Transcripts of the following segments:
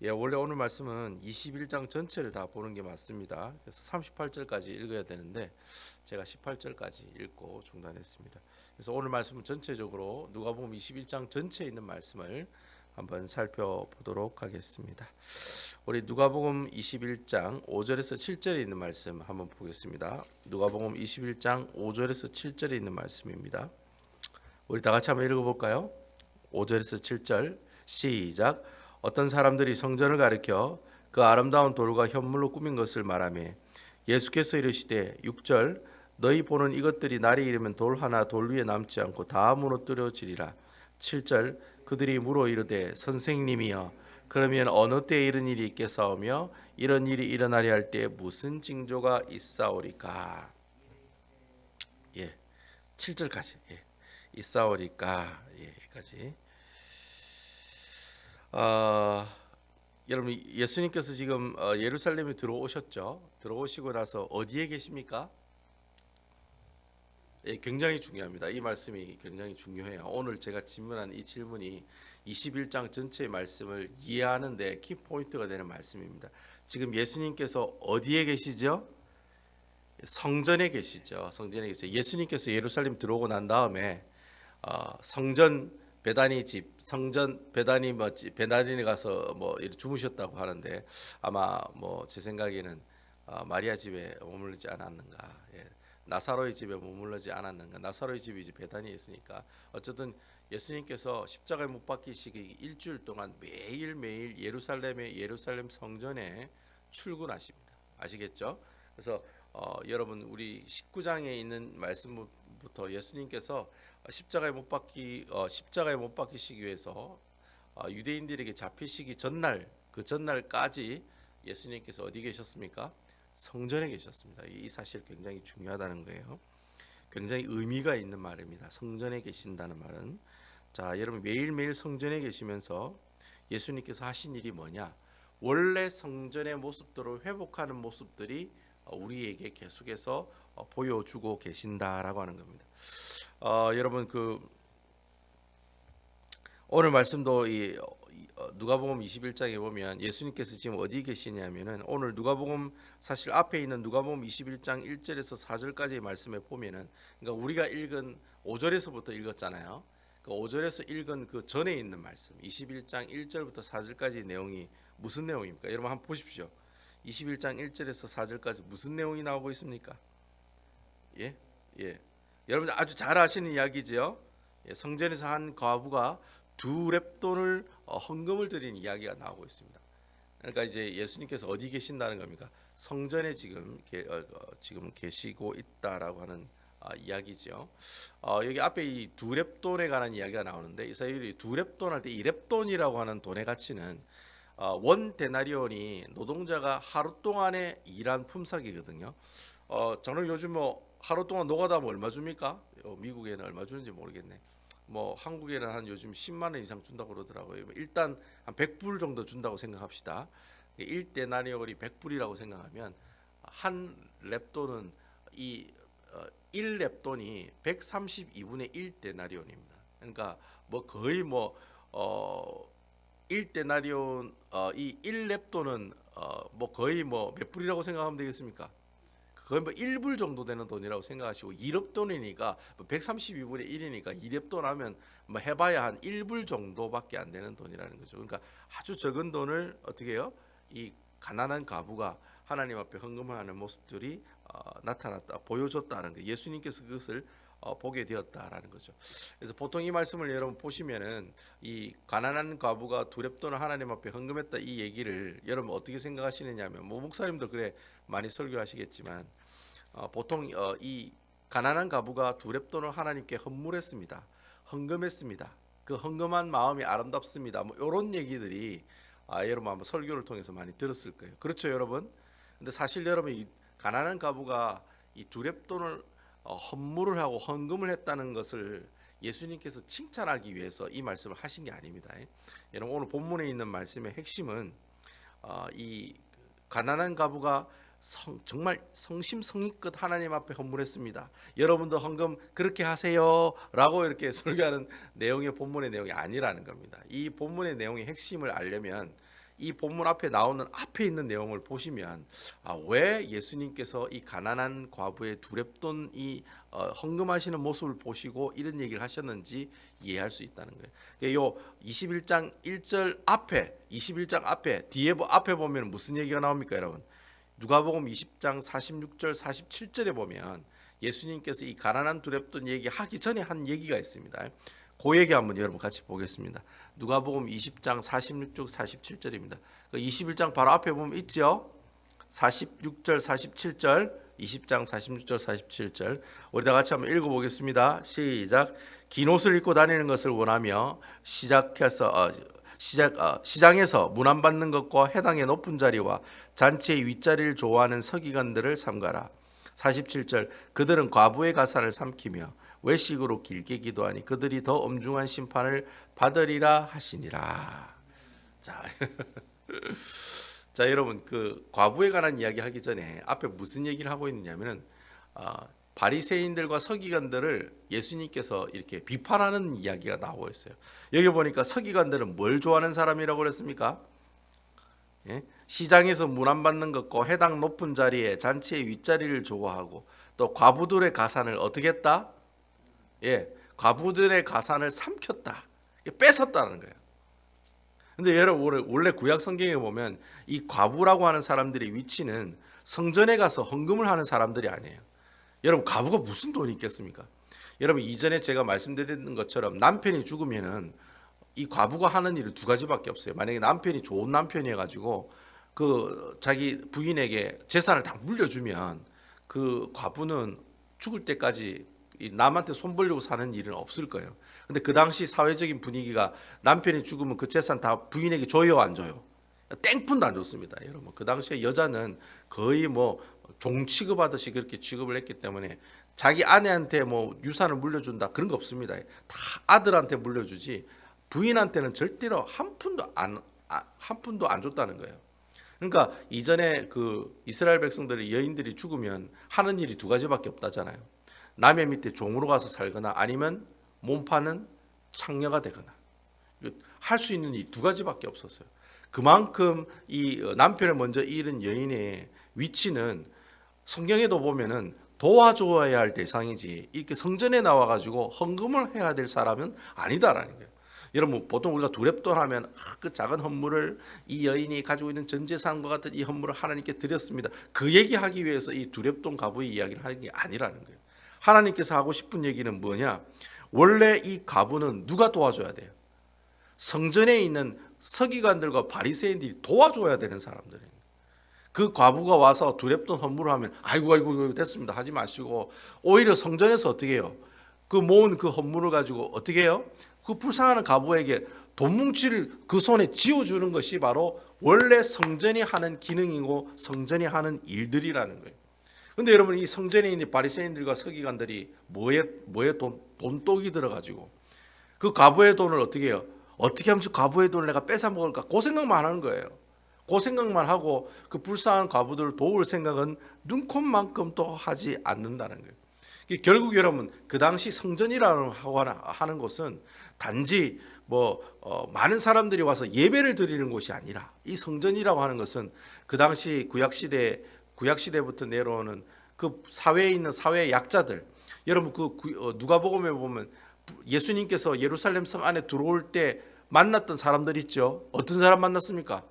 예, 원래 오늘 말씀은 21장 전체를 다 보는 게 맞습니다. 그래서 38절까지 읽어야 되는데 제가 18절까지 읽고 중단했습니다. 그래서 오늘 말씀은 전체적으로 누가복음 21장 전체에 있는 말씀을 한번 살펴보도록 하겠습니다. 우리 누가복음 21장 5절에서 7절에 있는 말씀 한번 보겠습니다. 누가복음 21장 5절에서 7절에 있는 말씀입니다. 우리 다 같이 한번 읽어볼까요? 5절에서 7절 시작. 어떤 사람들이 성전을 가리켜 그 아름다운 돌과 현물로 꾸민 것을 말하며 예수께서 이르시되 6절 너희 보는 이것들이 날이 이르면 돌 하나 돌 위에 남지 않고 다 무너뜨려지리라. 7절 그들이 물어 이르되 선생님이여 그러면 어느 때에 이런 일이 있겠사오며 이런 일이 일어나리 할 때 무슨 징조가 있사오리까. 예, 7절까지 있사오리까 까지. 여러분 예수님께서 지금 예루살렘에 들어오셨죠. 들어오시고 나서 어디에 계십니까? 예, 굉장히 중요합니다. 이 말씀이 굉장히 중요해요. 오늘 제가 질문한 이 질문이 21장 전체의 말씀을 이해하는 데 키포인트가 되는 말씀입니다. 지금 예수님께서 어디에 계시죠? 성전에 계시죠. 성전에 계세요. 예수님께서 예루살렘 들어오고 난 다음에 성전 베다니 집, 성전 베다니 베다니에 가서 주무셨다고 하는데 아마 제 생각에는 마리아 집에 머물지 않았는가, 나사로의 집에 머물지 않았는가. 나사로의 집이 이제 베다니에 있으니까 어쨌든 예수님께서 십자가에 못 박히시기 일주일 동안 매일매일 예루살렘 성전에 출근하십니다. 아시겠죠? 그래서 여러분 우리 19장에 있는 말씀부터 예수님께서 십자가에 못 박히시기 위해서 유대인들에게 잡히시기 전날 그 전날까지 예수님께서 어디 계셨습니까? 성전에 계셨습니다. 이 사실 굉장히 중요하다는 거예요. 굉장히 의미가 있는 말입니다. 성전에 계신다는 말은. 자, 여러분 매일매일 성전에 계시면서 예수님께서 하신 일이 뭐냐? 원래 성전의 모습들을 회복하는 모습들이 우리에게 계속해서 보여주고 계신다라고 하는 겁니다. 여러분 오늘 말씀도 이 누가복음 21장에 보면 예수님께서 지금 어디 계시냐면은 오늘 누가복음 사실 앞에 있는 누가복음 21장 1절에서 4절까지의 말씀에 보면은 그러니까 우리가 읽은 5절에서부터 읽었잖아요. 그 5절에서 읽은 그 전에 있는 말씀 21장 1절부터 4절까지 내용이 무슨 내용입니까? 여러분 한번 보십시오. 21장 1절에서 4절까지 무슨 내용이 나오고 있습니까? 예? 예. 여러분 아주 잘 아시는 이야기죠. 예, 성전에서 한 과부가 두 렙돈을 헌금을 드린 이야기가 나오고 있습니다. 그러니까 이제 예수님께서 어디 계신다는 겁니까? 성전에 지금 계시고 있다라고 하는 이야기죠. 여기 앞에 이 두 렙돈에 관한 이야기가 나오는데 이스라엘이 두 렙돈 할 때 이 렙돈이라고 하는 돈의 가치는 원 데나리온이 노동자가 하루 동안에 일한 품삯이거든요. 저는 요즘 하루 동안 노가다 하면 얼마 줍니까? 미국에는 얼마 주는지 모르겠네. 한국에는 한 요즘 10만 원 이상 준다고 그러더라고요. 일단 한 100불 정도 준다고 생각합시다. 1데나리온이 100불이라고 생각하면 한 렙돈은 이 1렙돈이 132분의 1데나리온입니다. 그러니까 거의 1데나리온 이 1렙돈은 거의 몇 불이라고 생각하면 되겠습니까? 거의 1불 정도 되는 돈이라고 생각하시고 2렙돈이니까 132분의 1이니까 2렙돈 하면 해봐야 한 1불 정도밖에 안 되는 돈이라는 거죠. 그러니까 아주 적은 돈을 어떻게 해요? 이 가난한 과부가 하나님 앞에 헌금하는 모습들이 나타났다, 보여줬다는 거. 예수님께서 그것을 보게 되었다라는 거죠. 그래서 보통 이 말씀을 여러분 보시면은 이 가난한 과부가 두 렙돈을 하나님 앞에 헌금했다 이 얘기를 여러분 어떻게 생각하시느냐면 목사님도 그래 많이 설교하시겠지만 보통 이 가난한 과부가 두 렙돈을 하나님께 헌물했습니다. 헌금했습니다. 그 헌금한 마음이 아름답습니다. 이런 얘기들이 여러분 한번 설교를 통해서 많이 들었을 거예요. 그렇죠, 여러분? 근데 사실 여러분 이 가난한 과부가 이 두 렙돈을 헌물을 하고 헌금을 했다는 것을 예수님께서 칭찬하기 위해서 이 말씀을 하신 게 아닙니다. 여러분 오늘 본문에 있는 말씀의 핵심은 이 가난한 과부가 정말 성심성의껏 하나님 앞에 헌물했습니다. 여러분도 헌금 그렇게 하세요라고 이렇게 설교하는 내용의 본문의 내용이 아니라는 겁니다. 이 본문의 내용의 핵심을 알려면 이 본문 앞에 나오는 앞에 있는 내용을 보시면 왜 예수님께서 이 가난한 과부의 두렵던 이 헌금하시는 모습을 보시고 이런 얘기를 하셨는지 이해할 수 있다는 거예요. 요 21장 1절 앞에 21장 앞에 뒤에 앞에 보면 무슨 얘기가 나옵니까, 여러분? 누가복음 20장 46절 47절에 보면 예수님께서 이 가난한 두렵던 얘기 하기 전에 한 얘기가 있습니다. 그 얘기 한번 여러분 같이 보겠습니다. 누가복음 20장 46절 47절입니다. 21장 바로 앞에 보면 있죠. 46절 47절 20장 46절 47절 우리 다 같이 한번 읽어보겠습니다. 시작. 긴 옷을 입고 다니는 것을 원하며 시장에서 문안 받는 것과 해당의 높은 자리와 잔치의 윗자리를 좋아하는 서기관들을 삼가라. 47절 그들은 과부의 가산을 삼키며 외식으로 길게 기도하니 그들이 더 엄중한 심판을 받으리라 하시니라. 자, 자 여러분 그 과부에 관한 이야기 하기 전에 앞에 무슨 얘기를 하고 있느냐면은 바리새인들과 서기관들을 예수님께서 이렇게 비판하는 이야기가 나오고 있어요. 여기 보니까 서기관들은 뭘 좋아하는 사람이라고 그랬습니까? 예? 시장에서 문안 받는 것과 해당 높은 자리에 잔치의 윗자리를 좋아하고 또 과부들의 가산을 어떻게 했다? 예, 과부들의 가산을 삼켰다. 뺏었다는 거예요. 근데 여러분 원래 구약 성경에 보면 이 과부라고 하는 사람들의 위치는 성전에 가서 헌금을 하는 사람들이 아니에요. 여러분 과부가 무슨 돈이 있겠습니까? 여러분 이전에 제가 말씀드린 것처럼 남편이 죽으면은 이 과부가 하는 일은 두 가지밖에 없어요. 만약에 남편이 좋은 남편이어 가지고 그 자기 부인에게 재산을 다 물려주면 그 과부는 죽을 때까지 남한테 손 벌리고 사는 일은 없을 거예요. 근데 그 당시 사회적인 분위기가 남편이 죽으면 그 재산 다 부인에게 줘요, 안 줘요? 땡푼도 안 줬습니다. 여러분 그 당시에 여자는 거의 뭐 종 취급하듯이 그렇게 취급을 했기 때문에 자기 아내한테 뭐 유산을 물려준다 그런 거 없습니다. 다 아들한테 물려주지 부인한테는 절대로 한 푼도 안 줬다는 거예요. 그러니까 이전에 그 이스라엘 백성들이 여인들이 죽으면 하는 일이 두 가지밖에 없다잖아요. 남의 밑에 종으로 가서 살거나 아니면 몸 파는 창녀가 되거나 할 수 있는 이 두 가지밖에 없었어요. 그만큼 이 남편을 먼저 잃은 여인의 위치는 성경에도 보면은 도와줘야 할 대상이지 이렇게 성전에 나와가지고 헌금을 해야 될 사람은 아니다라는 거예요. 여러분 보통 우리가 두렵돈 하면 그 작은 헌물을 이 여인이 가지고 있는 전 재산과 같은 이 헌물을 하나님께 드렸습니다. 그 얘기하기 위해서 이 두렵돈 과부의 이야기를 하는 게 아니라는 거예요. 하나님께서 하고 싶은 얘기는 뭐냐? 원래 이 과부는 누가 도와줘야 돼요? 성전에 있는 서기관들과 바리새인들이 도와줘야 되는 사람들이에요. 그 과부가 와서 두렵던 헌물을 하면 아이고 됐습니다 하지 마시고 오히려 성전에서 어떻게 해요? 그 모은 그 헌물을 가지고 어떻게 해요? 그 불쌍한 과부에게 돈 뭉치를 그 손에 쥐어주는 것이 바로 원래 성전이 하는 기능이고 성전이 하는 일들이라는 거예요. 근데 여러분 이 성전에 있는 바리새인들과 서기관들이 뭐에 돈독이 들어가지고 그 과부의 돈을 어떻게 해요? 어떻게 하면 그 과부의 돈을 내가 뺏어 먹을까? 그 생각만 하는 거예요. 그 생각만 하고 그 불쌍한 과부들을 도울 생각은 눈꼽만큼도 하지 않는다는 거예요. 결국 여러분 그 당시 성전이라고 하는 곳은 단지 많은 사람들이 와서 예배를 드리는 곳이 아니라 이 성전이라고 하는 것은 그 당시 구약시대부터 내려오는 그 사회에 있는 사회 약자들, 여러분 누가복음에 보면 예수님께서 예루살렘 성 안에 들어올 때 만났던 사람들 있죠. 어떤 사람 만났습니까?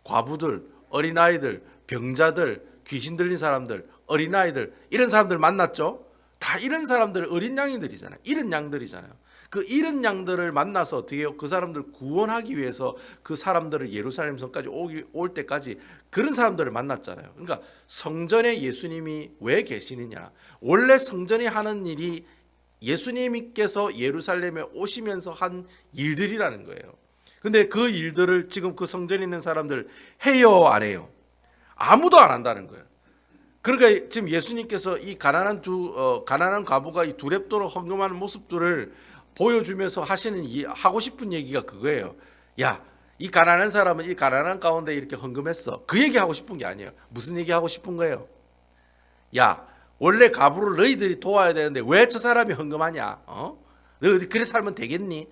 과부들, 어린아이들, 병자들, 귀신 들린 사람들, 어린아이들 이런 사람들 만났죠. 다 이런 사람들 어린 양이들이잖아요. 잃은 양들이잖아요. 그 잃은 양들을 만나서 어떻게 해요? 그 사람들 구원하기 위해서 그 사람들을 예루살렘 성까지 올 때까지 그런 사람들을 만났잖아요. 그러니까 성전에 예수님이 왜 계시느냐? 원래 성전이 하는 일이 예수님께서 예루살렘에 오시면서 한 일들이라는 거예요. 근데 그 일들을 지금 그 성전에 있는 사람들 해요, 안 해요? 아무도 안 한다는 거예요. 그러니까 지금 예수님께서 이 가난한 과부가 이 두렙도로 헌금하는 모습들을 보여주면서 하고 싶은 얘기가 그거예요. 야, 이 가난한 사람은 이 가난한 가운데 이렇게 헌금했어. 그 얘기 하고 싶은 게 아니에요. 무슨 얘기 하고 싶은 거예요? 야, 원래 과부를 너희들이 도와야 되는데 왜 저 사람이 헌금하냐? 너 어디 그래 살면 되겠니?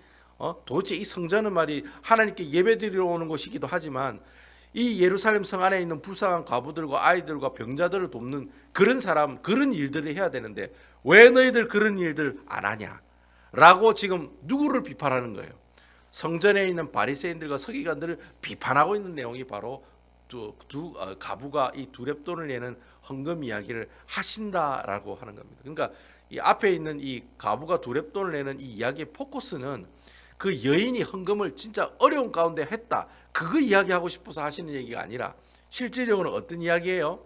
도대체 이 성전은 말이 하나님께 예배드리러 오는 곳이기도 하지만 이 예루살렘 성 안에 있는 불쌍한 과부들과 아이들과 병자들을 돕는 그런 사람, 그런 일들을 해야 되는데 왜 너희들 그런 일들 안 하냐? 라고 지금 누구를 비판하는 거예요? 성전에 있는 바리새인들과 서기관들을 비판하고 있는 내용이 바로 가부가 이 두렙돈을 내는 헌금 이야기를 하신다라고 하는 겁니다. 그러니까 이 앞에 있는 이 가부가 두렙돈을 내는 이 이야기의 포커스는 그 여인이 헌금을 진짜 어려운 가운데 했다, 그거 이야기하고 싶어서 하시는 얘기가 아니라 실질적으로 어떤 이야기예요?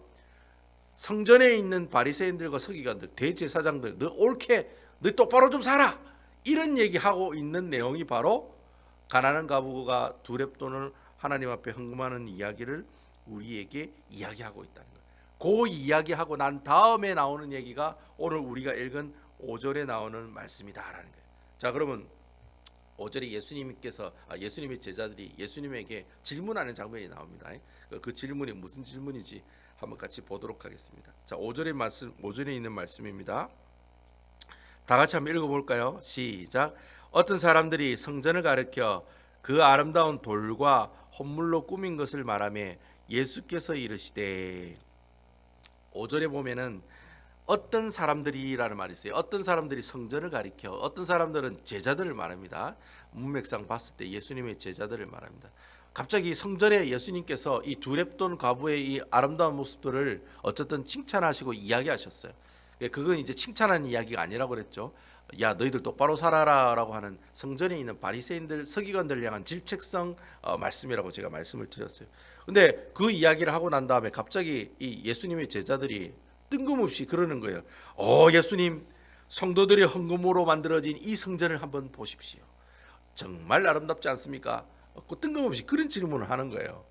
성전에 있는 바리새인들과 서기관들, 대제사장들, 너 옳게, 너 똑바로 좀 살아, 이런 얘기하고 있는 내용이 바로 가난한 가부가 두렙돈을 하나님 앞에 헌금하는 이야기를 우리에게 이야기하고 있다는 거예요. 그 이야기하고 난 다음에 나오는 얘기가 오늘 우리가 읽은 5절에 나오는 말씀이다라는 거예요. 자, 그러면 5절에 예수님의 제자들이 예수님에게 질문하는 장면이 나옵니다. 그 질문이 무슨 질문인지 한번 같이 보도록 하겠습니다. 자, 5절에 있는 말씀입니다. 다 같이 한번 읽어볼까요? 시작. 어떤 사람들이 성전을 가리켜 그 아름다운 돌과 헌물로 꾸민 것을 말하며 예수께서 이르시되, 5절에 보면은 어떤 사람들이라는 말이 있어요. 어떤 사람들이 성전을 가리켜, 어떤 사람들은 제자들을 말합니다. 문맥상 봤을 때 예수님의 제자들을 말합니다. 갑자기 성전에 예수님께서 이 두렙돈 과부의 이 아름다운 모습들을 어쨌든 칭찬하시고 이야기하셨어요. 그건 이제 칭찬하는 이야기가 아니라고 그랬죠. 야, 너희들 똑바로 살아라라고 하는 성전에 있는 바리새인들, 서기관들 향한 질책성 말씀이라고 제가 말씀을 드렸어요. 근데 그 이야기를 하고 난 다음에 갑자기 이 예수님의 제자들이 뜬금없이 그러는 거예요. 예수님, 성도들의 헌금으로 만들어진 이 성전을 한번 보십시오. 정말 아름답지 않습니까? 뜬금없이 그런 질문을 하는 거예요.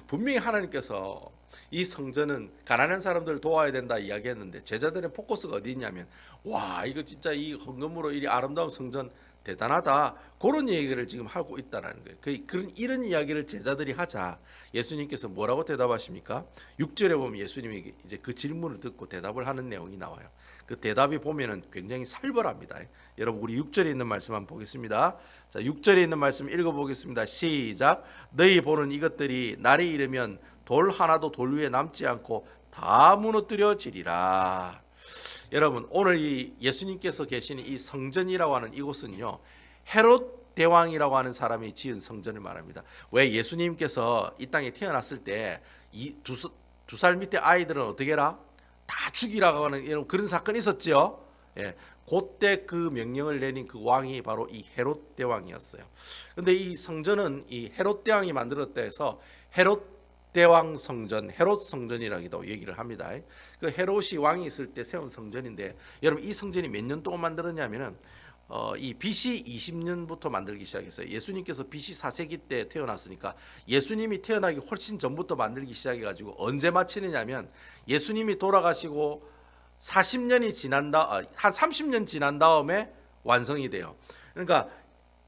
분명히 하나님께서 이 성전은 가난한 사람들을 도와야 된다 이야기했는데 제자들의 포커스가 어디 있냐면, 와, 이거 진짜 이 헌금으로 이 아름다운 성전 대단하다, 그런 얘기를 지금 하고 있다는 거예요. 이런 이야기를 제자들이 하자 예수님께서 뭐라고 대답하십니까? 6절에 보면 예수님이 이제 그 질문을 듣고 대답을 하는 내용이 나와요. 그 대답이 보면은 굉장히 살벌합니다. 여러분, 우리 6절에 있는 말씀 한번 보겠습니다. 자, 6절에 있는 말씀 읽어보겠습니다. 시작. 너희 보는 이것들이 날이 이르면 돌 하나도 돌 위에 남지 않고 다 무너뜨려지리라. 여러분, 오늘 이 예수님께서 계시는 이 성전이라고 하는 이곳은요, 헤롯 대왕이라고 하는 사람이 지은 성전을 말합니다. 왜 예수님께서 이 땅에 태어났을 때 이 두 살 밑에 아이들은 어떻게 해라? 다 죽이라고 하는 이런 그런 사건이 있었죠. 예, 그때 그 명령을 내린 그 왕이 바로 이 헤롯 대왕이었어요. 근데 이 성전은 이 헤롯 대왕이 만들었다 해서 헤롯 대왕 성전, 헤롯 성전이라기도 얘기를 합니다. 그 헤롯이 왕이 있을 때 세운 성전인데, 여러분, 이 성전이 몇 년 동안 만들었냐면은 이 BC 20년부터 만들기 시작했어요. 예수님께서 BC 4세기 때 태어났으니까 예수님이 태어나기 훨씬 전부터 만들기 시작해가지고 언제 마치느냐면 예수님이 돌아가시고 40년이 한 30년 지난 다음에 완성이 돼요. 그러니까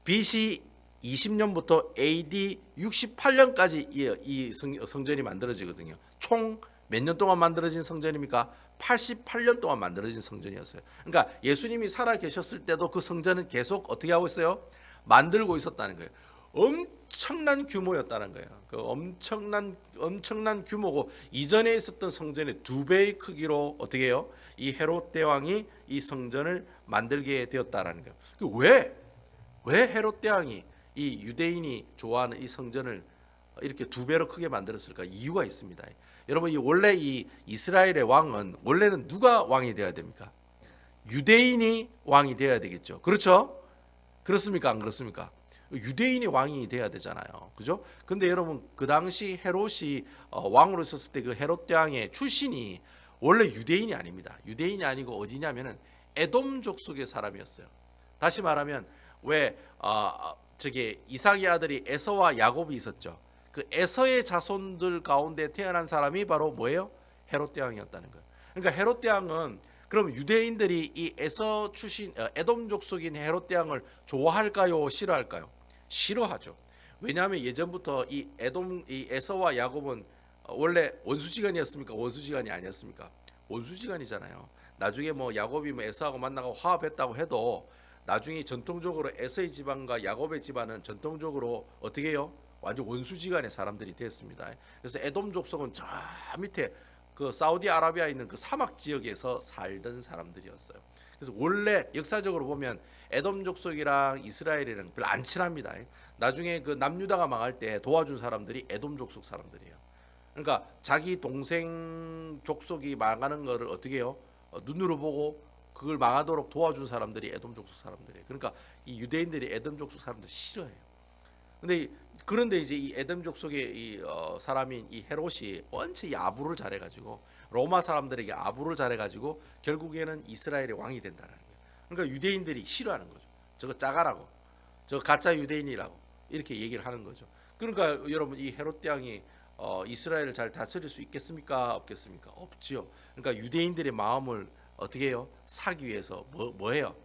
BC 20년부터 AD 68년까지 이 성전이 만들어지거든요. 총 몇 년 동안 만들어진 성전입니까? 88년 동안 만들어진 성전이었어요. 그러니까 예수님이 살아 계셨을 때도 그 성전은 계속 어떻게 하고 있어요? 만들고 있었다는 거예요. 엄청난 규모였다는 거예요. 그 엄청난 규모고, 이전에 있었던 성전의 2배의 크기로 어떻게 해요? 이 헤롯 대왕이 이 성전을 만들게 되었다라는 거예요. 왜 헤롯 대왕이 이 유대인이 좋아하는 이 성전을 이렇게 2배로 크게 만들었을까? 이유가 있습니다. 여러분, 원래 이 이스라엘의 왕은 원래는 누가 왕이 되어야 됩니까? 유대인이 왕이 되어야 되겠죠. 그렇죠? 그렇습니까? 안 그렇습니까? 유대인이 왕이 돼야 되잖아요. 그죠? 근데 여러분, 그 당시 헤롯이 왕으로 있었을 때 그 헤롯 대왕의 출신이 원래 유대인이 아닙니다. 유대인이 아니고 어디냐면은 에돔족 속의 사람이었어요. 다시 말하면 왜 이삭의 아들이 에서와 야곱이 있었죠. 그 에서의 자손들 가운데 태어난 사람이 바로 뭐예요? 헤롯 대왕이었다는 거예요. 그러니까 헤롯 대왕은, 그럼 유대인들이 이 에서 출신 에돔족 속인 헤롯 대왕을 좋아할까요? 싫어할까요? 싫어하죠. 왜냐하면 예전부터 이 에서와 야곱은 원래 원수지간이었습니까? 원수지간이 아니었습니까? 원수지간이잖아요. 나중에 뭐 야곱이 에서하고 만나고 화합했다고 해도 나중에 전통적으로 에서의 집안과 야곱의 집안은 전통적으로 어떻게 해요? 완전 원수지간의 사람들이 됐습니다. 그래서 에돔 족속은 저 밑에 그 사우디아라비아에 있는 그 사막 지역에서 살던 사람들이었어요. 그래서 원래 역사적으로 보면 에돔 족속이랑 이스라엘이랑 별로 안 친합니다. 나중에 그 남유다가 망할 때 도와준 사람들이 에돔 족속 사람들이에요. 그러니까 자기 동생 족속이 망하는 거를 어떻게 해요? 눈으로 보고 그걸 망하도록 도와준 사람들이 에돔 족속 사람들이에요. 그러니까 이 유대인들이 에돔 족속 사람들 싫어해요. 그런데 이제 이 에돔 족속의 이 사람인 이 헤롯이 원체 이 아부를 잘해가지고 로마 사람들에게 아부를 잘해가지고 결국에는 이스라엘의 왕이 된다는 거예요. 그러니까 유대인들이 싫어하는 거죠. 저거 짜가라고, 저거 가짜 유대인이라고 이렇게 얘기를 하는 거죠. 그러니까 여러분 이 헤롯 대왕이 이스라엘을 잘 다스릴 수 있겠습니까? 없겠습니까? 없지요. 그러니까 유대인들의 마음을 어떻게 해요? 사기 위해서 뭐 해요?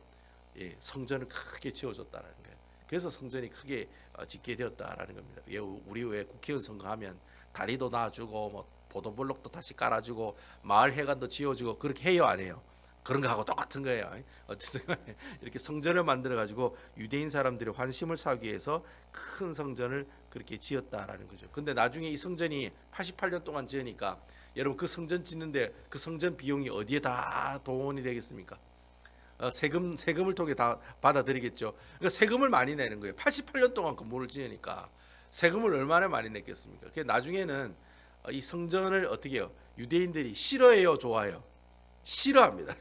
예, 성전을 크게 지어줬다는 거예요. 그래서 성전이 크게 짓게 되었다라는 겁니다. 우리 왜 국회의원 선거하면 다리도 놔주고 뭐 보도블록도 다시 깔아주고 마을 회관도 지어주고 그렇게 해요, 안 해요? 그런 거하고 똑같은 거예요. 어쨌든 간에 이렇게 성전을 만들어 가지고 유대인 사람들의 환심을 사기 위해서 큰 성전을 그렇게 지었다라는 거죠. 근데 나중에 이 성전이 88년 동안 지으니까 여러분 그 성전 짓는데 그 성전 비용이 어디에 다 돈이 되겠습니까? 세금을 통해 다 받아들이겠죠. 그러니까 세금을 많이 내는 거예요. 88년 동안 건물을 지으니까 세금을 얼마나 많이 냈겠습니까? 그 나중에는 이 성전을 어떻게 해요? 유대인들이 싫어해요, 좋아해요? 싫어합니다.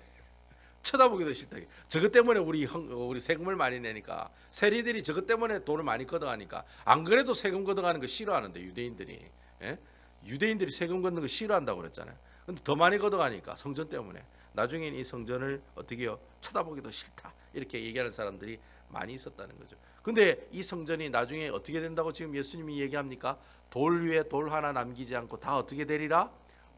쳐다보기도 싫다. 저것 때문에 우리 세금을 많이 내니까 세리들이 저것 때문에 돈을 많이 걷어가니까 안 그래도 세금 걷어가는 거 싫어하는데 유대인들이 유대인들이 세금 걷는 거 싫어한다고 그랬잖아요. 근데 더 많이 걷어가니까 성전 때문에 나중엔 이 성전을 어떻게 해요? 쳐다보기도 싫다. 이렇게 얘기하는 사람들이 많이 있었다는 거죠. 근데 이 성전이 나중에 어떻게 된다고 지금 예수님이 얘기합니까? 돌 위에 돌 하나 남기지 않고 다 어떻게 되리라?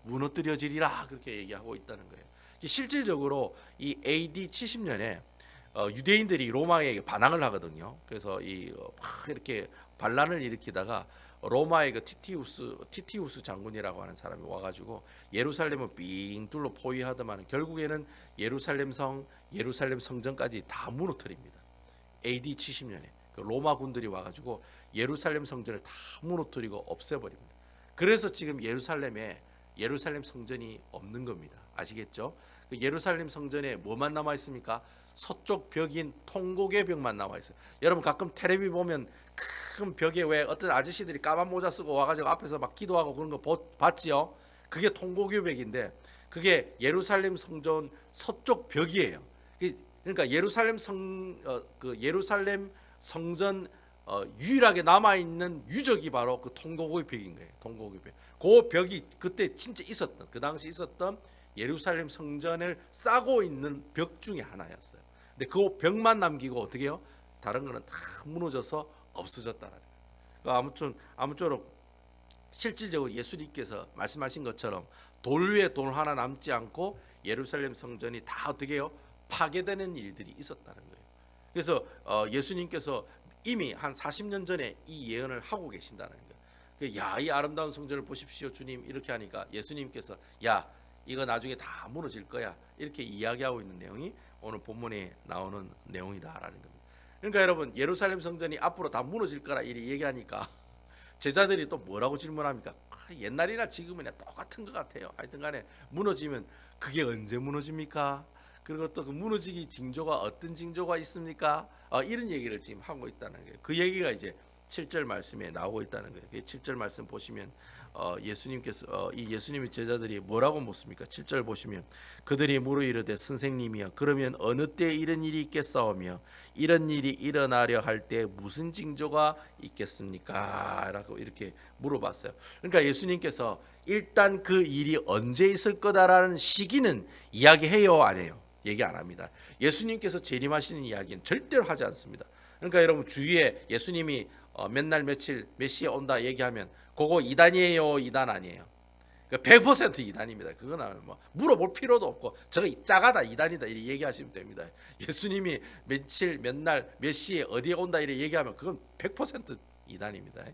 무너뜨려지리라. 그렇게 얘기하고 있다는 거예요. 실질적으로 이 AD 70년에 유대인들이 로마에 반항을 하거든요. 그래서 막 이렇게 반란을 일으키다가 로마의 그 티티우스 장군이라고 하는 사람이 와가지고 예루살렘을 삥 둘러 포위하더만 결국에는 예루살렘 성전까지 다 무너뜨립니다. AD 70년에 그 로마 군들이 와가지고 예루살렘 성전을 다 무너뜨리고 없애버립니다. 그래서 지금 예루살렘 성전이 없는 겁니다. 아시겠죠? 그 예루살렘 성전에 뭐만 남아 있습니까? 서쪽 벽인 통곡의 벽만 남아 있어요. 여러분 가끔 텔레비 보면 큰 벽에 왜 어떤 아저씨들이 까만 모자 쓰고 와가지고 앞에서 막 기도하고 그런 거 봤지요? 그게 통곡의 벽인데 그게 예루살렘 성전 서쪽 벽이에요. 그러니까 예루살렘 성전 유일하게 남아 있는 유적이 바로 그 통곡의 벽인 거예요. 통곡의 벽. 그 벽이 그때 진짜 그 당시 있었던 예루살렘 성전을 싸고 있는 벽 중에 하나였어요. 근데 그 벽만 남기고 어떻게 해요? 다른 거는 다 무너져서 없어졌다라는 거예요. 아무쪼록 실질적으로 예수님께서 말씀하신 것처럼 돌 위에 돌 하나 남지 않고 예루살렘 성전이 다 어떻게 해요? 파괴되는 일들이 있었다는 거예요. 그래서 예수님께서 이미 한 40년 전에 이 예언을 하고 계신다는 거예요. 야, 이 아름다운 성전을 보십시오, 주님. 이렇게 하니까 예수님께서 야, 이거 나중에 다 무너질 거야. 이렇게 이야기하고 있는 내용이 오늘 본문에 나오는 내용이다라는 겁니다. 그러니까 여러분 예루살렘 성전이 앞으로 다 무너질 거라 이렇게 얘기하니까 제자들이 또 뭐라고 질문합니까? 옛날이나 지금이나 똑같은 것 같아요. 하여튼 간에 무너지면 그게 언제 무너집니까? 그리고 또 그 무너지기 징조가 어떤 징조가 있습니까? 이런 얘기를 지금 하고 있다는 거예요. 그 얘기가 이제 7절 말씀에 나오고 있다는 거예요. 7절 말씀 보시면 예수님께서 이 예수님의 제자들이 뭐라고 묻습니까? 7절 보시면 그들이 물어 이르되 선생님이여 그러면 어느 때 이런 일이 있겠사오며 이런 일이 일어나려 할 때 무슨 징조가 있겠습니까? 라고 이렇게 물어봤어요. 그러니까 예수님께서 일단 그 일이 언제 있을 거다라는 시기는 이야기해요, 안 해요? 얘기 안 합니다. 예수님께서 재림하시는 이야기는 절대로 하지 않습니다. 그러니까 여러분 주위에 예수님이 몇 날 며칠 몇 시에 온다 얘기하면 그거 이단이에요, 이단 아니에요? 100% 이단입니다. 그거는 뭐 물어볼 필요도 없고 저거 짜가다 이단이다 이렇게 얘기하시면 됩니다. 예수님이 며칠 몇 날 몇 시에 어디에 온다 이렇게 얘기하면 그건 100% 이단입니다.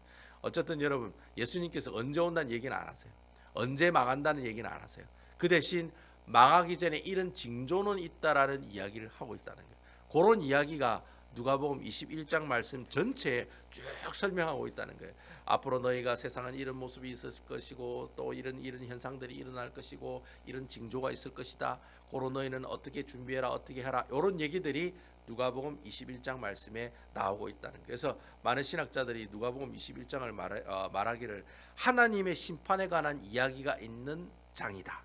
어쨌든 여러분 예수님께서 언제 온다는 얘기는 안 하세요. 언제 망한다는 얘기는 안 하세요. 그 대신 망하기 전에 이런 징조는 있다라는 이야기를 하고 있다는 거예요. 그런 이야기가 누가복음 21장 말씀 전체에 쭉 설명하고 있다는 거예요. 앞으로 너희가 세상은 이런 모습이 있었을 것이고 또 이런 현상들이 일어날 것이고 이런 징조가 있을 것이다. 고로 너희는 어떻게 준비해라, 어떻게 해라, 이런 얘기들이 누가복음 21장 말씀에 나오고 있다는 거예요. 그래서 많은 신학자들이 누가복음 21장을 말하기를 하나님의 심판에 관한 이야기가 있는 장이다.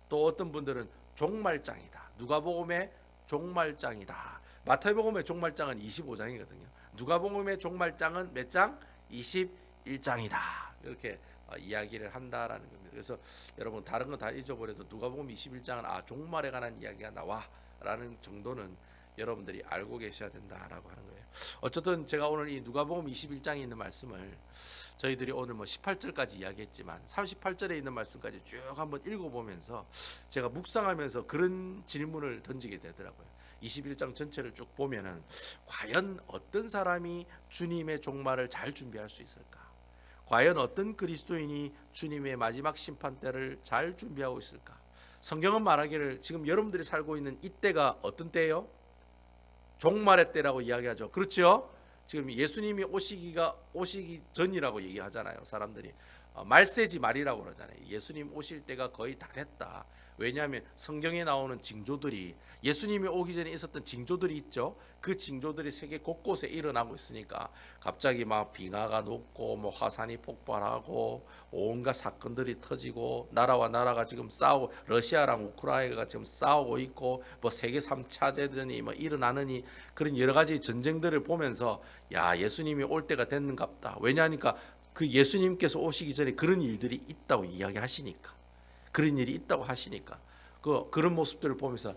또 어떤 분들은 종말장이다. 누가복음의 종말장이다. 마태복음의 종말장은 25장이거든요. 누가복음의 종말장은 몇 장? 21장이다. 이렇게 이야기를 한다라는 겁니다. 그래서 여러분 다른 건 다 잊어버려도 누가복음 21장은 종말에 관한 이야기가 나와라는 정도는 여러분들이 알고 계셔야 된다라고 하는 거예요. 어쨌든 제가 오늘 이 누가복음 21장에 있는 말씀을 저희들이 오늘 18절까지 이야기했지만 38절에 있는 말씀까지 쭉 한번 읽어보면서 제가 묵상하면서 그런 질문을 던지게 되더라고요. 21장 전체를 쭉 보면은 과연 어떤 사람이 주님의 종말을 잘 준비할 수 있을까? 과연 어떤 그리스도인이 주님의 마지막 심판 때를 잘 준비하고 있을까? 성경은 말하기를 지금 여러분들이 살고 있는 이때가 어떤 때예요? 종말의 때라고 이야기하죠. 그렇죠? 지금 예수님이 오시기 전이라고 얘기하잖아요. 사람들이 말세지 말이라고 그러잖아요. 예수님 오실 때가 거의 다 됐다. 왜냐하면 성경에 나오는 징조들이 예수님이 오기 전에 있었던 징조들이 있죠. 그 징조들이 세계 곳곳에 일어나고 있으니까 갑자기 막 빙하가 녹고 뭐 화산이 폭발하고 온갖 사건들이 터지고 나라와 나라가 지금 싸우고 러시아랑 우크라이나가 지금 싸우고 있고 뭐 세계 3차 대전이 뭐 일어나느니 그런 여러 가지 전쟁들을 보면서 야 예수님이 올 때가 됐는갑다. 왜냐하니까 그 예수님께서 오시기 전에 그런 일들이 있다고 이야기하시니까 그런 일이 있다고 하시니까 그런 모습들을 보면서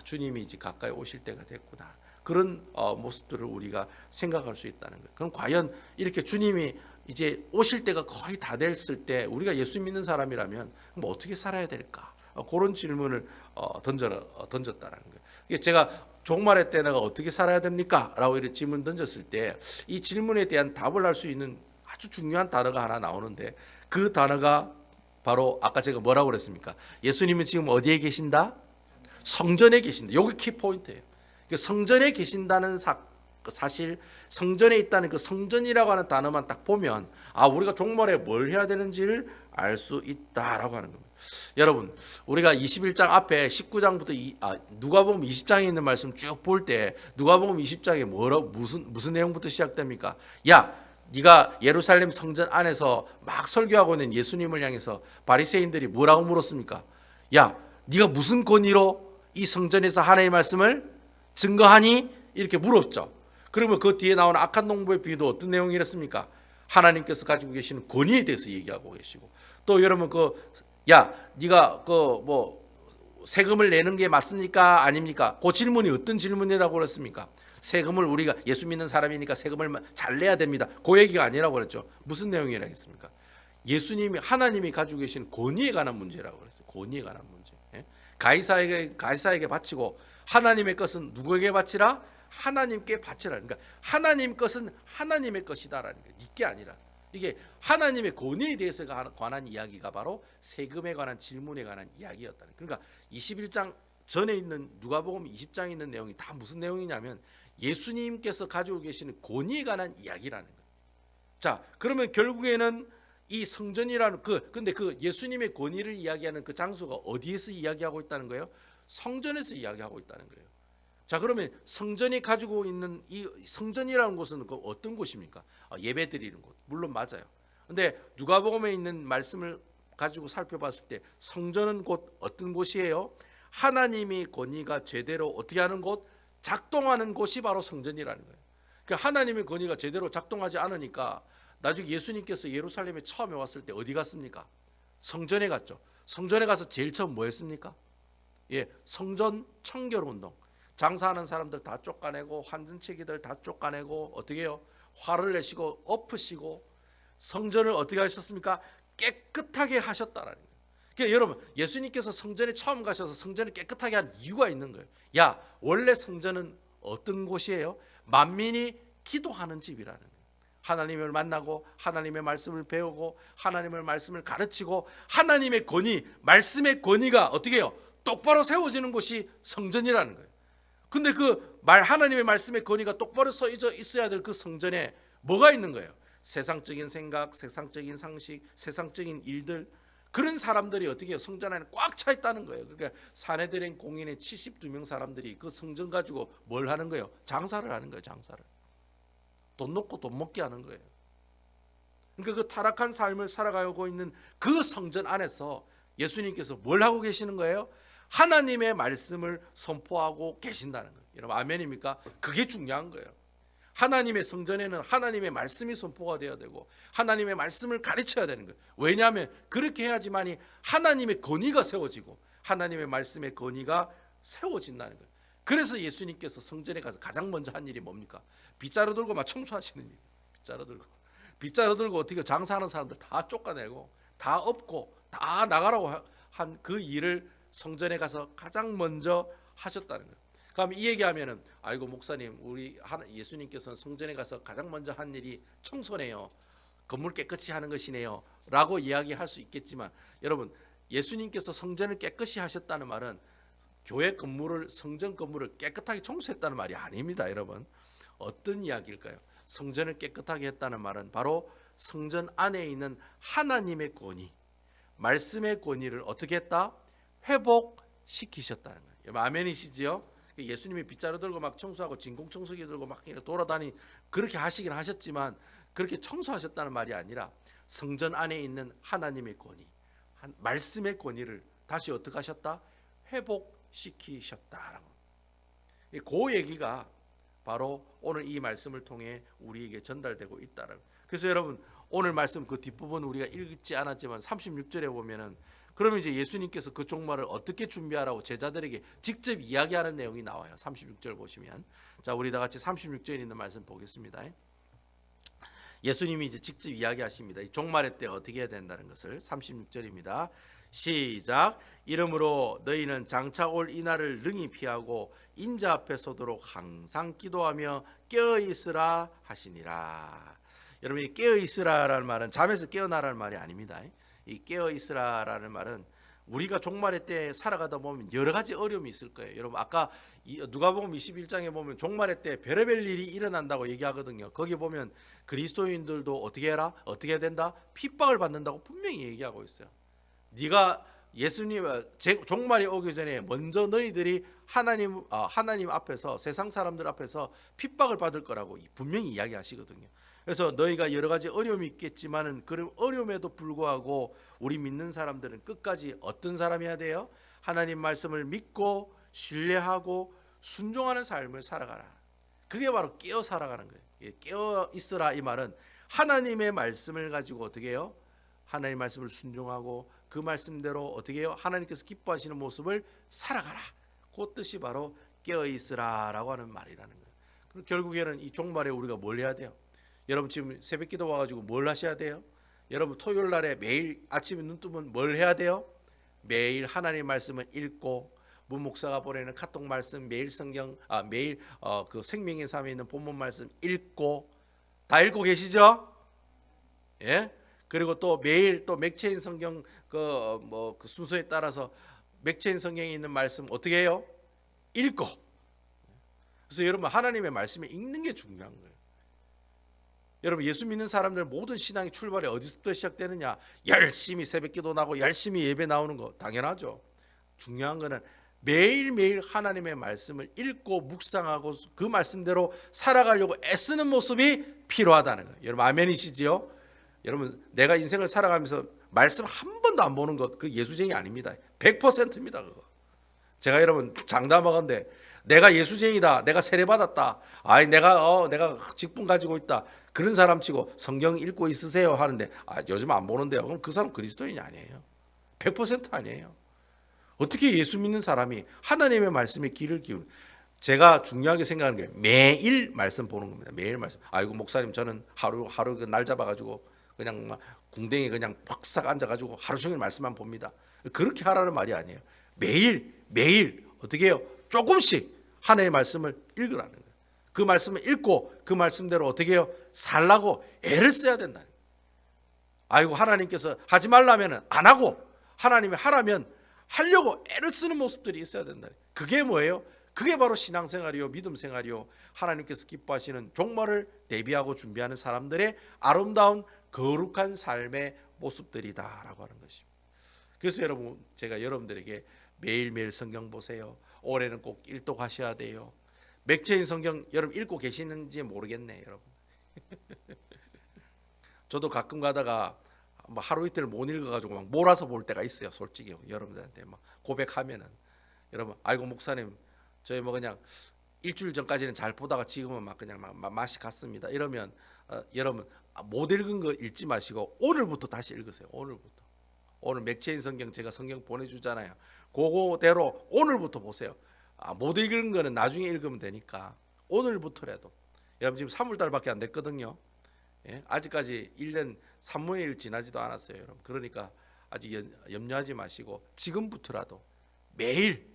주님이 이제 가까이 오실 때가 됐구나. 그런 모습들을 우리가 생각할 수 있다는 거예요. 그럼 과연 이렇게 주님이 이제 오실 때가 거의 다 됐을 때 우리가 예수 믿는 사람이라면 뭐 어떻게 살아야 될까? 그런 질문을 던졌다라는 거예요. 제가 종말의 때 내가 어떻게 살아야 됩니까? 라고 이렇게 질문 던졌을 때 이 질문에 대한 답을 할 수 있는 아주 중요한 단어가 하나 나오는데 그 단어가 바로 아까 제가 뭐라고 그랬습니까? 예수님은 지금 어디에 계신다? 성전에 계신다. 여기 키포인트예요. 성전에 계신다는 사실, 성전에 있다는 그 성전이라고 하는 단어만 딱 보면 우리가 종말에 뭘 해야 되는지를 알 수 있다라고 하는 겁니다. 여러분 우리가 21장 앞에 19장부터 누가복음 20장에 있는 말씀 쭉 볼 때 누가복음 20장에 무슨 내용부터 시작됩니까? 야 네가 예루살렘 성전 안에서 막 설교하고 있는 예수님을 향해서 바리새인들이 뭐라고 물었습니까? 야 네가 무슨 권위로 이 성전에서 하나님의 말씀을 증거하니? 이렇게 물었죠. 그러면 그 뒤에 나오는 악한 농부의 비유도 어떤 내용이랬습니까? 하나님께서 가지고 계시는 권위에 대해서 얘기하고 계시고 또 여러분 네가 세금을 내는 게 맞습니까? 아닙니까? 그 질문이 어떤 질문이라고 그랬습니까? 세금을 우리가 예수 믿는 사람이니까 세금을 잘 내야 됩니다. 그 얘기가 아니라고 그랬죠. 무슨 내용이라 했습니까? 예수님이 하나님이 가지고 계신 권위에 관한 문제라고 그랬어요. 권위에 관한 문제. 가이사에게 바치고 하나님의 것은 누구에게 바치라? 하나님께 바치라. 그러니까 하나님 것은 하나님의 것이다라는 거예요. 네게 아니라. 이게 하나님의 권위에 대해서 관한 이야기가 바로 세금에 관한 질문에 관한 이야기였다는 거예요. 그러니까 21장 전에 있는 누가복음 20장에 있는 내용이 다 무슨 내용이냐면 예수님께서 가지고 계시는 권위에 관한 이야기라는 거예요. 자, 그러면 결국에는 이 성전이라는 근데 그 예수님의 권위를 이야기하는 그 장소가 어디에서 이야기하고 있다는 거예요? 성전에서 이야기하고 있다는 거예요. 자, 그러면 성전이 가지고 있는 이 성전이라는 곳은 어떤 곳입니까? 예배 드리는 곳. 물론 맞아요. 근데 누가복음에 있는 말씀을 가지고 살펴봤을 때 성전은 곧 어떤 곳이에요? 하나님이 권위가 제대로 어떻게 하는 곳? 작동하는 곳이 바로 성전이라는 거예요. 그러니까 하나님의 권위가 제대로 작동하지 않으니까 나중에 예수님께서 예루살렘에 처음에 왔을 때 어디 갔습니까? 성전에 갔죠. 성전에 가서 제일 처음 뭐 했습니까? 성전 청결 운동. 장사하는 사람들 다 쫓아내고 환전체기들 다 쫓아내고 어떻게 해요? 화를 내시고 엎으시고 성전을 어떻게 하셨습니까? 깨끗하게 하셨다라는 거예요. 그러니까 여러분 예수님께서 성전에 처음 가셔서 성전을 깨끗하게 한 이유가 있는 거예요. 원래 성전은 어떤 곳이에요? 만민이 기도하는 집이라는 거예요. 하나님을 만나고 하나님의 말씀을 배우고 하나님의 말씀을 가르치고 하나님의 권위, 말씀의 권위가 어떻게 해요? 똑바로 세워지는 곳이 성전이라는 거예요. 근데 그 하나님의 말씀의 권위가 똑바로 서 있어야 될 그 성전에 뭐가 있는 거예요? 세상적인 생각, 세상적인 상식, 세상적인 일들, 그런 사람들이 어떻게 해요? 성전 안에 꽉 차 있다는 거예요. 그러니까 사내들인 공인의 72명 사람들이 그 성전 가지고 뭘 하는 거예요? 장사를 하는 거예요. 장사를. 돈 놓고 돈 먹게 하는 거예요. 그러니까 그 타락한 삶을 살아가고 있는 그 성전 안에서 예수님께서 뭘 하고 계시는 거예요? 하나님의 말씀을 선포하고 계신다는 거예요. 여러분 아멘입니까? 그게 중요한 거예요. 하나님의 성전에는 하나님의 말씀이 선포가 되어야 되고 하나님의 말씀을 가르쳐야 되는 거예요. 왜냐하면 그렇게 해야지만이 하나님의 권위가 세워지고 하나님의 말씀의 권위가 세워진다는 거예요. 그래서 예수님께서 성전에 가서 가장 먼저 한 일이 뭡니까? 빗자루 들고 막 청소하시는 일. 빗자루 들고 어떻게 장사하는 사람들 다 쫓아내고 다 엎고 다 나가라고 한 그 일을 성전에 가서 가장 먼저 하셨다는 거예요. 그럼 이 얘기하면은 아이고 목사님, 우리 예수님께서는 성전에 가서 가장 먼저 한 일이 청소네요, 건물 깨끗이 하는 것이네요 라고 이야기할 수 있겠지만, 여러분 예수님께서 성전을 깨끗이 하셨다는 말은 교회 건물을, 성전 건물을 깨끗하게 청소했다는 말이 아닙니다. 여러분 어떤 이야기일까요? 성전을 깨끗하게 했다는 말은 바로 성전 안에 있는 하나님의 권위, 말씀의 권위를 어떻게 했다? 회복시키셨다는 거예요. 아멘이시지요? 예수님이 빗자루 들고 막 청소하고 진공청소기 들고 막 돌아다니 그렇게 하시긴 하셨지만, 그렇게 청소하셨다는 말이 아니라 성전 안에 있는 하나님의 권위, 말씀의 권위를 다시 어떻게 하셨다? 회복시키셨다라고. 그 얘기가 바로 오늘 이 말씀을 통해 우리에게 전달되고 있다라고. 그래서 여러분 오늘 말씀 그 뒷부분 우리가 읽지 않았지만 36절에 보면은, 그러면 이제 예수님께서 그 종말을 어떻게 준비하라고 제자들에게 직접 이야기하는 내용이 나와요. 36절 보시면, 자 우리 다 같이 36절에 있는 말씀 보겠습니다. 예수님이 이제 직접 이야기하십니다. 이 종말의 때 어떻게 해야 된다는 것을. 36절입니다. 시작. 이러므로 너희는 장차 올 이날을 능히 피하고 인자 앞에 서도록 항상 기도하며 깨어 있으라 하시니라. 여러분 이 깨어 있으라라는 말은 잠에서 깨어나라는 말이 아닙니다. 이 깨어 있으라라는 말은 우리가 종말의 때 살아가다 보면 여러 가지 어려움이 있을 거예요. 여러분 아까 누가복음 21장에 보면 종말의 때 별의별 일이 일어난다고 얘기하거든요. 거기 보면 그리스도인들도 어떻게 해라? 어떻게 해야 된다? 핍박을 받는다고 분명히 얘기하고 있어요. 네가 예수님 종말이 오기 전에 먼저 너희들이 하나님 앞에서, 세상 사람들 앞에서 핍박을 받을 거라고 분명히 이야기하시거든요. 그래서 너희가 여러 가지 어려움이 있겠지만은 그런 어려움에도 불구하고 우리 믿는 사람들은 끝까지 어떤 사람이어야 돼요? 하나님 말씀을 믿고 신뢰하고 순종하는 삶을 살아가라. 그게 바로 깨어 살아가는 거예요. 깨어 있으라 이 말은 하나님의 말씀을 가지고 어떻게 해요? 하나님 말씀을 순종하고 그 말씀대로 어떻게 해요? 하나님께서 기뻐하시는 모습을 살아가라. 그 뜻이 바로 깨어 있으라라고 하는 말이라는 거예요. 그럼 결국에는 이 종말에 우리가 뭘 해야 돼요? 여러분 지금 새벽기도 와가지고 뭘 하셔야 돼요? 여러분 토요일 날에 매일 아침에 눈 뜨면 뭘 해야 돼요? 매일 하나님 말씀을 읽고, 문 목사가 보내는 카톡 말씀, 매일 성경, 매일 그 생명의 삶에 있는 본문 말씀 읽고, 다 읽고 계시죠? 예? 그리고 또 매일 또 맥체인 성경 그 순서에 따라서 맥체인 성경에 있는 말씀 어떻게 해요? 읽고. 그래서 여러분 하나님의 말씀을 읽는 게 중요한 거예요. 여러분 예수 믿는 사람들 모든 신앙의 출발이 어디서부터 시작되느냐? 열심히 새벽기도 나고 열심히 예배 나오는 거 당연하죠. 중요한 거는 매일매일 하나님의 말씀을 읽고 묵상하고 그 말씀대로 살아가려고 애쓰는 모습이 필요하다는 거예요. 여러분 아멘이시지요? 여러분 내가 인생을 살아가면서 말씀 한 번도 안 보는 것, 그 예수쟁이 아닙니다. 100%입니다. 그거. 제가 여러분 장담하건대 내가 예수쟁이다, 내가 세례받았다, 내가 직분 가지고 있다, 그런 사람 치고 성경 읽고 있으세요 하는데 요즘 안 보는데요. 그럼 그 사람 그리스도인이 아니에요. 100% 아니에요. 어떻게 예수 믿는 사람이 하나님의 말씀에 귀를 기울이는, 제가 중요하게 생각하는 게 매일 말씀 보는 겁니다. 매일 말씀. 아이고 목사님 저는 하루 날 잡아가지고 그냥 막 궁뎅이 그냥 팍싹 앉아가지고 하루 종일 말씀만 봅니다. 그렇게 하라는 말이 아니에요. 매일 어떻게 해요? 조금씩 하나님의 말씀을 읽으라는 거예요. 그 말씀을 읽고 그 말씀대로 어떻게 해요? 살라고 애를 써야 된다. 아이고 하나님께서 하지 말라면 안 하고 하나님이 하라면 하려고 애를 쓰는 모습들이 있어야 된다. 그게 뭐예요? 그게 바로 신앙생활이요, 믿음생활이요, 하나님께서 기뻐하시는 종말을 대비하고 준비하는 사람들의 아름다운 거룩한 삶의 모습들이다라고 하는 것입니다. 그래서 여러분, 제가 여러분들에게 매일매일 성경 보세요. 올해는 꼭 일독하셔야 돼요. 맥체인 성경 여러분 읽고 계시는지 모르겠네, 여러분. 저도 가끔 가다가 뭐 하루 이틀 못 읽어가지고 막 몰아서 볼 때가 있어요. 솔직히 여러분들한테 막 고백하면은, 여러분, 아이고 목사님, 저희 뭐 그냥 일주일 전까지는 잘 보다가 지금은 막 그냥 막 맛이 갔습니다. 이러면 여러분, 못 읽은 거 읽지 마시고 오늘부터 다시 읽으세요. 오늘부터. 오늘 맥체인 성경 제가 성경 보내주잖아요. 그거대로 오늘부터 보세요. 못 읽은 거는 나중에 읽으면 되니까 오늘부터라도. 여러분, 지금 3월달밖에 안 됐거든요. 예? 아직까지 1년 3분의 1 지나지도 않았어요, 여러분. 그러니까 아직 염려하지 마시고 지금부터라도 매일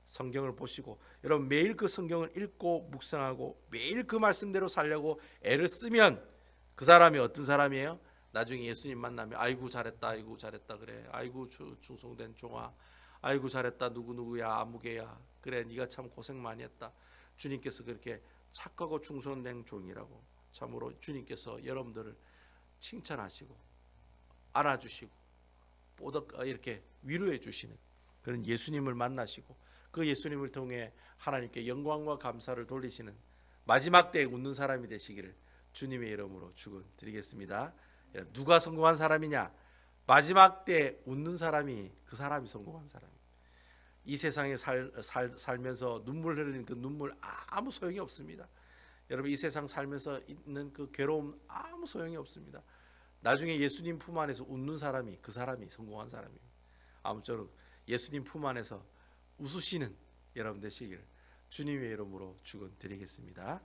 성경을 보시고, 여러분 매일 그 성경을 읽고 묵상하고 매일 그 말씀대로 살려고 애를 쓰면 그 사람이 어떤 사람이에요? 나중에 예수님 만나면 아이고 잘했다, 아이고 잘했다, 그래, 아이고 충성된 종아, 아이고 잘했다, 누구누구야, 아무개야, 그래 네가 참 고생 많이 했다. 주님께서 그렇게 착하고 충성된 종이라고 참으로 주님께서 여러분들을 칭찬하시고 안아주시고 이렇게 위로해 주시는 그런 예수님을 만나시고, 그 예수님을 통해 하나님께 영광과 감사를 돌리시는 마지막 때에 웃는 사람이 되시기를 주님의 이름으로 축원드리겠습니다. 누가 성공한 사람이냐? 마지막 때 웃는 사람이, 그 사람이 성공한 사람입니다. 이 세상에 살면서 눈물 흘리는 그 눈물 아무 소용이 없습니다. 여러분, 이 세상 살면서 있는 그 괴로움 아무 소용이 없습니다. 나중에 예수님 품 안에서 웃는 사람이, 그 사람이 성공한 사람입니다. 아무쪼록 예수님 품 안에서 웃으시는 여러분 되시길 주님의 이름으로 축원드리겠습니다.